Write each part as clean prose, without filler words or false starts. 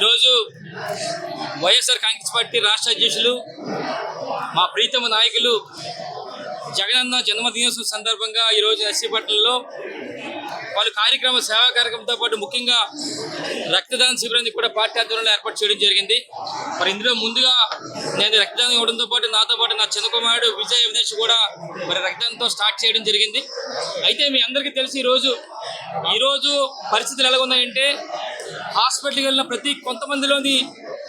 ఈరోజు వైఎస్ఆర్ కాంగ్రెస్ పార్టీ రాష్ట్ర అధ్యక్షులు మా ప్రీతమ నాయకులు జగనన్న జన్మదినోత్సవం సందర్భంగా ఈరోజు నర్సీపట్నంలో వాళ్ళు సేవా కార్యక్రమంతో పాటు ముఖ్యంగా రక్తదాన శిబిరాన్ని కూడా పార్టీ ఆధ్వర్యంలో ఏర్పాటు చేయడం జరిగింది. మరి ఇందులో ముందుగా నేను రక్తదానం ఇవ్వడంతో పాటు నాతో పాటు నా చిన్న కుమారుడు విజయ్ వినేష్ కూడా మరి రక్తదానంతో స్టార్ట్ చేయడం జరిగింది. అయితే మీ అందరికీ తెలిసి ఈరోజు పరిస్థితులు ఎలా ఉన్నాయంటే హాస్పిటల్కి వెళ్ళిన కొంతమందిలోని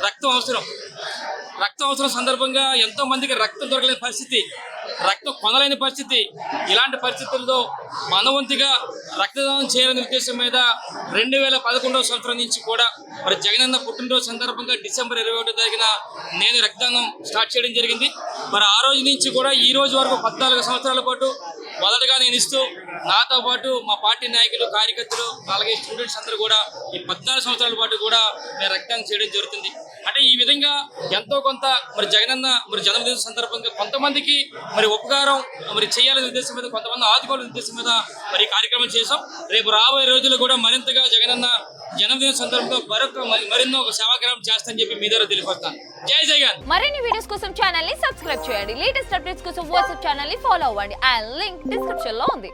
రక్తం అవసరం సందర్భంగా ఎంతో మందికి రక్తం దొరకలేని పరిస్థితి, రక్తం కొనలేని పరిస్థితి. ఇలాంటి పరిస్థితుల్లో మనవంతిగా రక్తదానం చేయాలనే ఉద్దేశం మీద 2011వ సంవత్సరం నుంచి కూడా మరి జగనన్న పుట్టినరోజు సందర్భంగా డిసెంబర్ 21వ తారీఖున నేను రక్తదానం స్టార్ట్ చేయడం జరిగింది. మరి ఆ రోజు నుంచి కూడా ఈ రోజు వరకు 14 సంవత్సరాల పాటు మొదటగా నేను ఇస్తూ నాతో పాటు మా పార్టీ నాయకులు, కార్యకర్తలు, అలాగే స్టూడెంట్స్ అందరూ కూడా ఈ 14 సంవత్సరాల పాటు కూడా నేను రక్తదానం చేయడం జరుగుతుంది. అంటే ఈ విధంగా ఎంతో కొంత మరి జగనన్న మరి జన్మదిన సందర్భంగా కొంతమందికి మరి ఉపకారం మరి చేయాలనే ఉద్దేశం మీద, కొంతమంది ఆదుకోవాలనే ఉద్దేశం మీద మరి ఈ కార్యక్రమం చేసాం. రేపు రాబోయే రోజుల్లో కూడా మరింతగా జగనన్న జన్మదిన సందర్భంగా మరెన్నో సేవాగ్రహం చేస్తానని చెప్పి మీ ద్వారా తెలియపరుస్తాను. జై జగన్. మరిన్ని వీడియోస్ కోసం ఛానల్ ని సబ్స్క్రైబ్ చేయండి. లేటెస్ట్ అప్డేట్స్ కోసం వాట్సాప్ ఛానల్ ని ఫాలో అవ్వండి. ఆ లింక్ డిస్క్రిప్షన్ లో ఉంది.